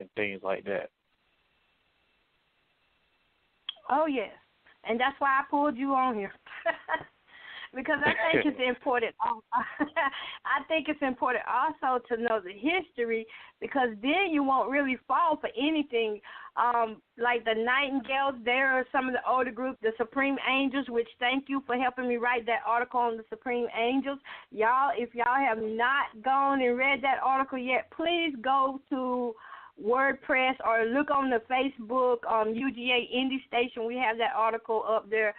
and things like that. Oh, yes. And that's why I pulled you on here. Because I think it's important. I think it's important also to know the history, because then you won't really fall for anything. Like the Nightingales, there are some of the older groups, the Supreme Angels, which thank you for helping me write that article on the Supreme Angels. Y'all, if y'all have not gone and read that article yet, please go to WordPress or look on the Facebook UGA Indie Station. We have that article up there.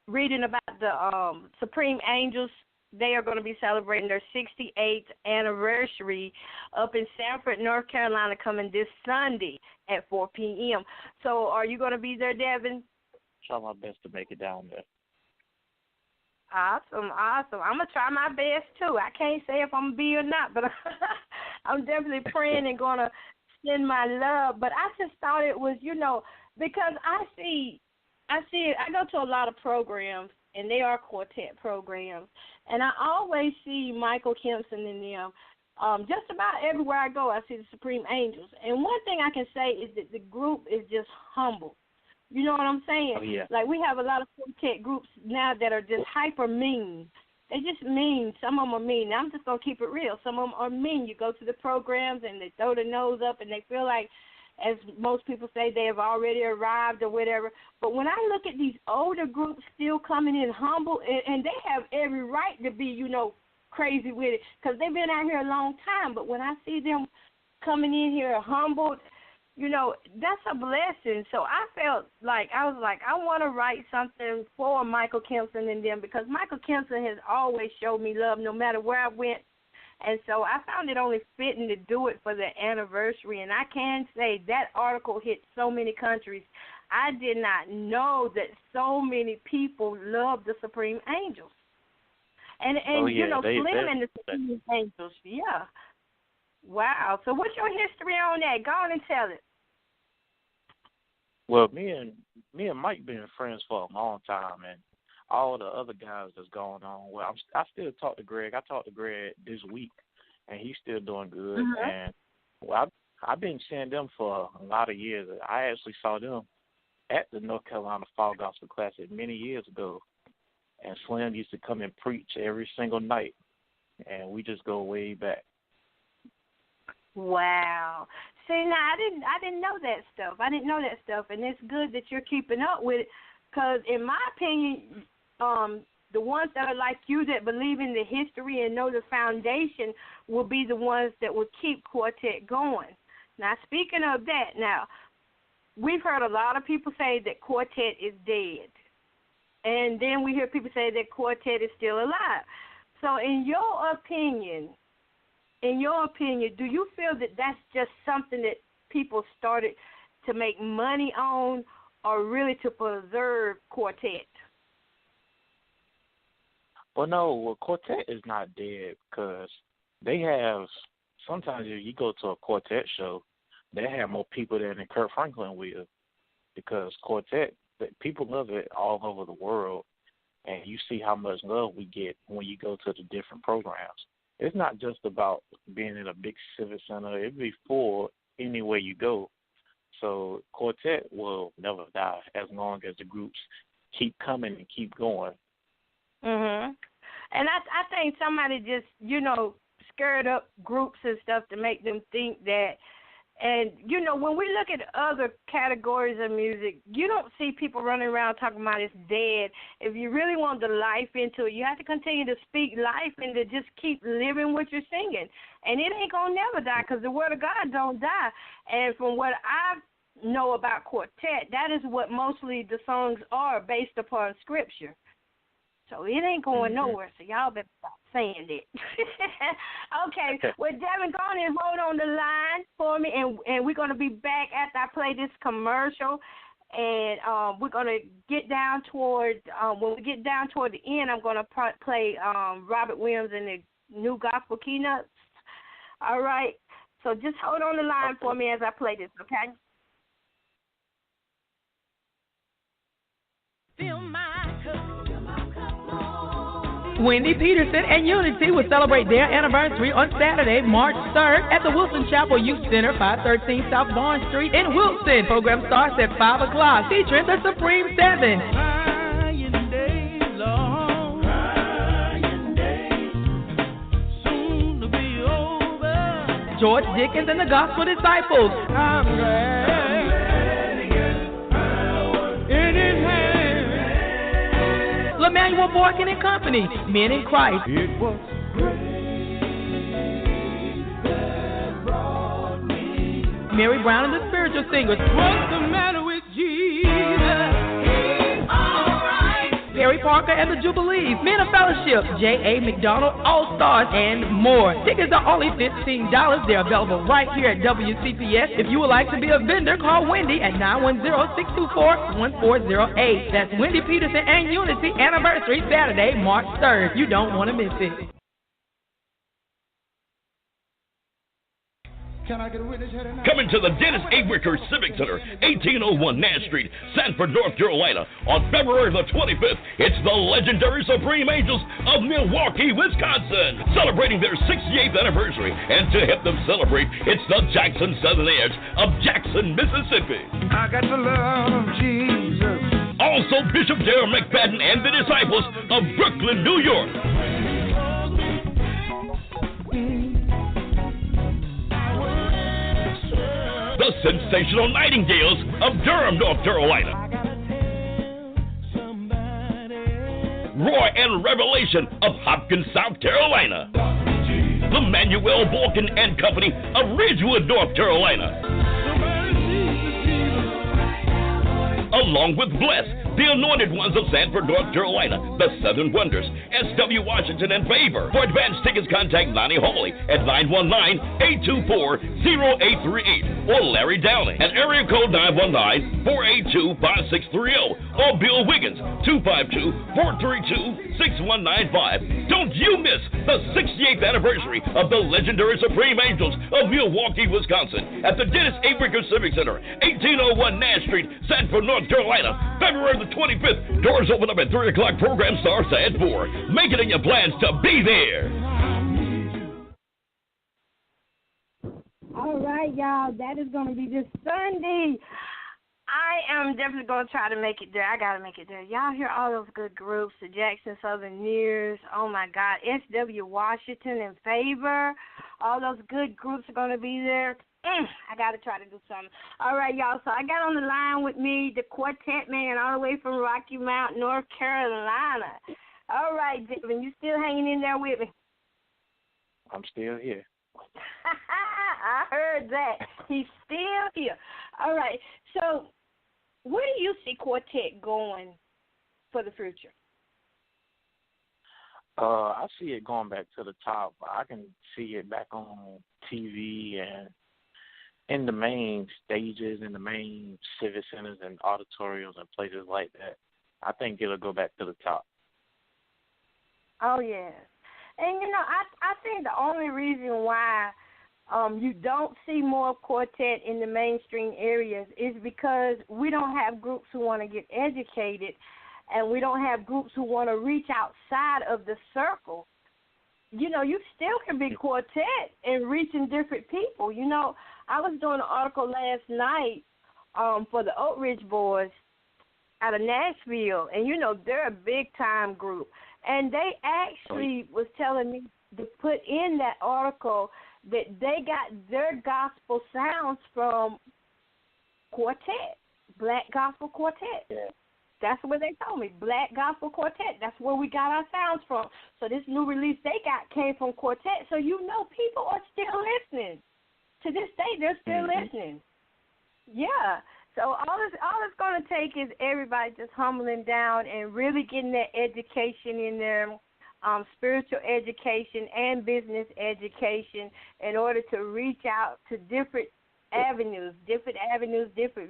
Reading about the Supreme Angels. They are going to be celebrating their 68th anniversary up in Sanford, North Carolina, coming this Sunday at 4 p.m. So are you going to be there, Devyn? Try my best to make it down there. Awesome. I'm going to try my best, too. I can't say if I'm going to be or not, but I'm definitely praying and going to send my love. But I just thought it was, because I go to a lot of programs, and they are quartet programs, and I always see Michael Kempson in them. Just about everywhere I go, I see the Supreme Angels. And one thing I can say is that the group is just humble. You know what I'm saying? Oh, yeah. Like, we have a lot of quartet groups now that are just hyper mean. They just mean. Some of them are mean. Now, I'm just going to keep it real. Some of them are mean. You go to the programs, and they throw their nose up, and they feel like, as most people say, they have already arrived or whatever. But when I look at these older groups still coming in humble, and they have every right to be, crazy with it, because they've been out here a long time. But when I see them coming in here humbled, that's a blessing. So I felt like, I want to write something for Michael Kempson and them, because Michael Kempson has always showed me love no matter where I went. And so I found it only fitting to do it for the anniversary. And I can say that article hit so many countries. I did not know that so many people love the Supreme Angels. And Slim and the Supreme Angels, yeah. Wow. So what's your history on that? Go on and tell it. Well, me and Mike been friends for a long time, and all the other guys that's going on. Well, I still talk to Greg. I talked to Greg this week, and he's still doing good. Mm-hmm. And I've been seeing them for a lot of years. I actually saw them at the North Carolina Fall Gospel Classic many years ago, and Slim used to come and preach every single night, and we just go way back. Wow. See, now I didn't know that stuff. And it's good that you're keeping up with it, because in my opinion, the ones that are like you that believe in the history and know the foundation will be the ones that will keep quartet going. Now, speaking of that, we've heard a lot of people say that quartet is dead. And then we hear people say that quartet is still alive. So in your opinion, do you feel that that's just something that people started to make money on, or really to preserve quartet? Well, no, quartet is not dead, because they have, sometimes if you go to a quartet show, they have more people than Kirk Franklin will, because quartet, people love it all over the world, and you see how much love we get when you go to the different programs. It's not just about being in a big civic center. It'll be full anywhere you go. So quartet will never die as long as the groups keep coming and keep going. Mhm. And I think somebody just, stirred up groups and stuff to make them think that. And, when we look at other categories of music, you don't see people running around talking about it's dead. If you really want the life into it, you have to continue to speak life and to just keep living what you're singing. And it ain't going to never die, because the Word of God don't die. And from what I know about quartet, that is what mostly the songs are, based upon Scripture. So it ain't going nowhere, so y'all better stop saying that. Okay, well, Devyn, go on and hold on the line for me, and we're going to be back after I play this commercial, and we're going to get down toward, when we get down toward the end, I'm going to play Robert Williams and the New Gospel Keynotes. All right, so just hold on the line for me as I play this, okay? Fill my cup. Wendy Peterson and Unity will celebrate their anniversary on Saturday, March 3rd at the Wilson Chapel Youth Center, 513 South Barnes Street in Wilson. Program starts at 5 o'clock, featuring the Supreme Seven. George Dickens and the Gospel Disciples. Emmanuel Borkin and Company, Men in Christ. It was great that brought me. Mary Brown and the Spiritual Singers. What's the matter with Jesus? He's all right. Barry Parker and the Jubilees, Men of Fellowship, J.A. McDonald, All Stars, and more. Tickets are only $15. They're available right here at WCPS. If you would like to be a vendor, call Wendy at 910-624-1408. That's Wendy Peterson and Unity anniversary, Saturday, March 3rd. You don't want to miss it. Can I get a witness here tonight? Coming to the Dennis A. Wicker Civic Center, 1801 Nash Street, Sanford, North Carolina, on February the 25th, it's the legendary Supreme Angels of Milwaukee, Wisconsin, celebrating their 68th anniversary. And to help them celebrate, it's the Jackson Southern Edge of Jackson, Mississippi. I got the love of Jesus. Also, Bishop Darrell McFadden and the Disciples of Brooklyn, New York. The Sensational Nightingales of Durham, North Carolina. Roy and Revelation of Hopkins, South Carolina. The Manuel Balkan and Company of Ridgewood, North Carolina. Along with Bless, the Anointed Ones of Sanford, North Carolina, the Southern Wonders, S.W. Washington, and Favor. For advance tickets, contact Lonnie Hawley at 919-824-0838 or Larry Dowling at area code 919-482-5630 or Bill Wiggins, 252-432-6195. Don't you miss the 68th anniversary of the legendary Supreme Angels of Milwaukee, Wisconsin at the Dennis A. Wicker Civic Center, 1801 Nash Street, Sanford, North Carolina, February the 25th. Doors open up at 3 o'clock. Program starts at 4. Make it in your plans to be there. All right, y'all. That is going to be this Sunday. I am definitely going to try to make it there. I got to make it there. Y'all hear all those good groups, the Jackson Southerners, oh, my God, S.W. Washington and Favor. All those good groups are going to be there. I got to try to do something. All right, y'all. So I got on the line with me the Quartet Man all the way from Rocky Mount, North Carolina. All right, Devyn, you still hanging in there with me? I'm still here. I heard that. He's still here. All right. So where do you see Quartet going for the future? I see it going back to the top. I can see it back on TV and in the main stages, in the main civic centers and auditoriums and places like that. I think it'll go back to the top. Oh, yes. And, you know, I think the only reason why you don't see more quartet in the mainstream areas is because we don't have groups who want to get educated, and we don't have groups who want to reach outside of the circle. You know, you still can be quartet and reaching different people. You know, I was doing an article last night for the Oak Ridge Boys out of Nashville, and, you know, they're a big-time group. And they actually was telling me to put in that article that they got their gospel sounds from quartet, Black Gospel Quartet. Yeah. That's what they told me, Black Gospel Quartet. That's where we got our sounds from. So this new release they got came from quartet. So, you know, people are still listening. To this day, they're still listening. Yeah. So all it's going to take is everybody just humbling down and really getting that education in there, spiritual education and business education in order to reach out to different avenues, different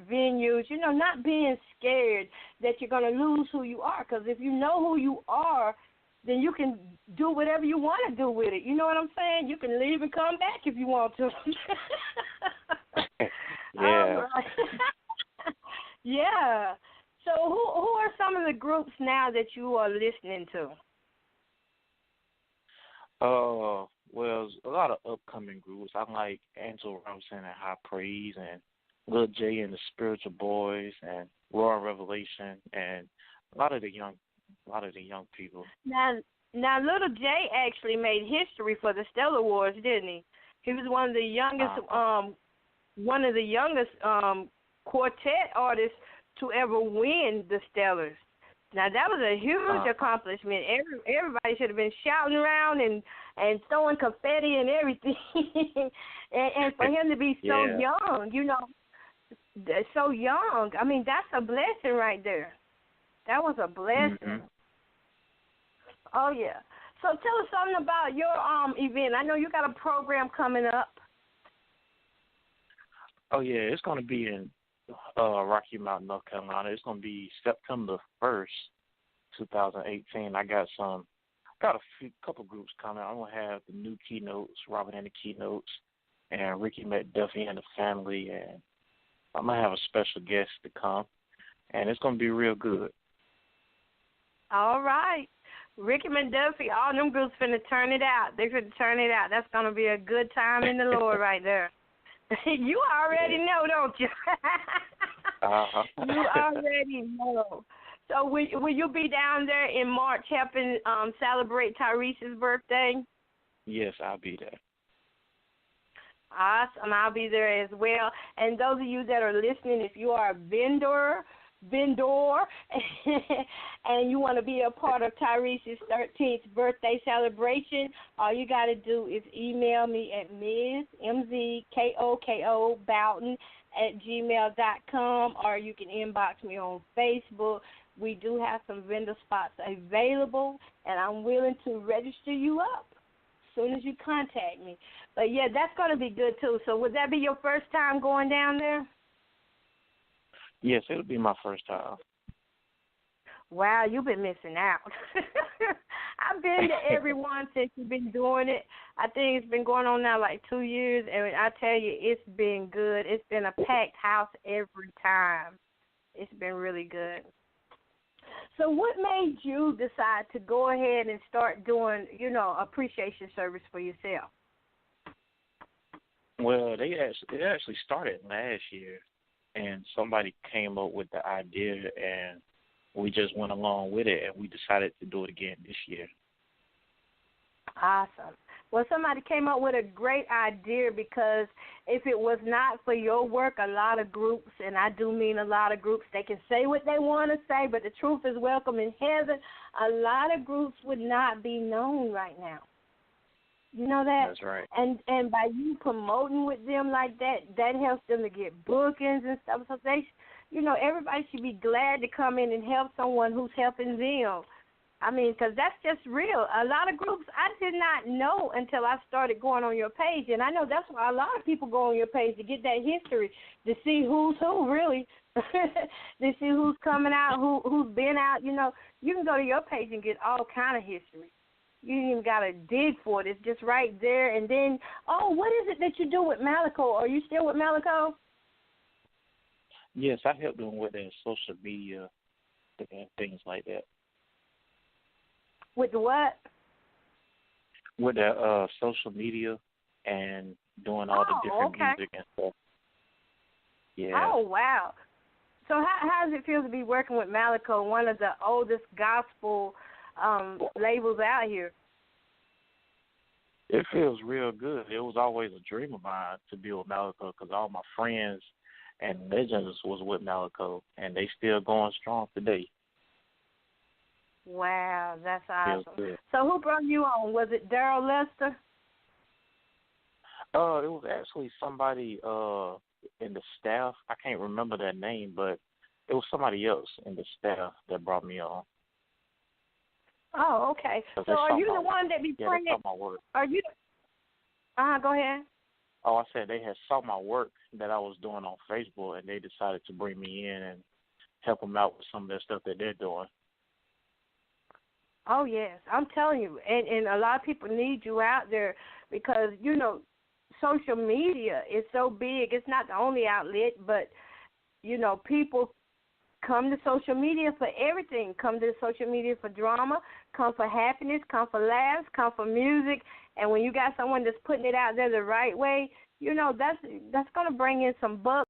venues, you know, not being scared that you're going to lose who you are. Because if you know who you are, then you can do whatever you want to do with it. You know what I'm saying? You can leave and come back if you want to. Yeah. Yeah. So who are some of the groups now that you are listening to? Well, there's a lot of upcoming groups. I like Angel Robinson and High Praise, and Lil J and the Spiritual Boys, and Royal Revelation, and a lot of the young people. Now, Little J actually made history for the Stellar Wars, didn't he? He was one of the youngest quartet artists to ever win the Stellars. Now, that was a huge accomplishment. Everybody should have been shouting around and throwing confetti and everything. and for him to be so young, so young. I mean, that's a blessing right there. That was a blessing. Mm-hmm. Oh, yeah. So tell us something about your event. I know you got a program coming up. Oh, yeah. It's going to be in Rocky Mount, North Carolina. It's going to be September 1st, 2018. I got a couple groups coming. I'm going to have the new keynotes, Robin and the Keynotes, and Ricky McDuffie and the Family, and I'm going to have a special guest to come, and it's going to be real good. All right. Ricky McDuffie, all them groups finna turn it out. They finna turn it out. That's going to be a good time in the Lord right there. You already know, don't you? Uh-huh. You already know. So will you be down there in March helping celebrate Tyrese's birthday? Yes, I'll be there. Awesome. I'll be there as well. And those of you that are listening, if you are a vendor, and you want to be a part of Tyrese's 13th birthday celebration, all you got to do is email me at mzkokobowden@gmail.com, or you can inbox me on Facebook. We do have some vendor spots available, and I'm willing to register you up as soon as you contact me. But, yeah, that's going to be good, too. So would that be your first time going down there? Yes, it'll be my first time. Wow, you've been missing out. I've been to everyone since you've been doing it. I think it's been going on now like 2 years, and I tell you, it's been good. It's been a packed house every time. It's been really good. So what made you decide to go ahead and start doing, appreciation service for yourself? Well, it actually started last year, and somebody came up with the idea, and we just went along with it, and we decided to do it again this year. Awesome. Well, somebody came up with a great idea, because if it was not for your work, a lot of groups, and I do mean a lot of groups, they can say what they want to say, but the truth is welcome in heaven. A lot of groups would not be known right now. You know that? That's right. And by you promoting with them like that, that helps them to get bookings and stuff. So they, everybody should be glad to come in and help someone who's helping them. I mean, because that's just real. A lot of groups I did not know until I started going on your page. And I know that's why a lot of people go on your page, to get that history, to see who's who, really. To see who's coming out, who's been out. You can go to your page and get all kind of history. You ain't even got to dig for it. It's just right there. And then, what is it that you do with Malico? Are you still with Malico? Yes, I help them with their social media and things like that. With the what? With their social media and doing all the different music and stuff. Yeah. Oh, wow. So how does it feel to be working with Malico, one of the oldest gospel labels out here? It feels real good. It was always a dream of mine to be with Malico, because all my friends and legends was with Malico, and they still going strong today. Wow, that's awesome. So who brought you on? Was it Daryl Lester? It was actually somebody in the staff. I can't remember their name, but it was somebody else in the staff that brought me on. Oh, okay. So are you the one that be praying? Yeah, they saw my work. Are you? Go ahead. Oh, I said they had saw my work that I was doing on Facebook, and they decided to bring me in and help them out with some of their stuff that they're doing. Oh, yes. I'm telling you. And a lot of people need you out there, because, social media is so big. It's not the only outlet, but, people come to social media for everything. Come to social media for drama, come for happiness, come for laughs, come for music. And when you got someone that's putting it out there the right way, you know, that's going to bring in some bucks.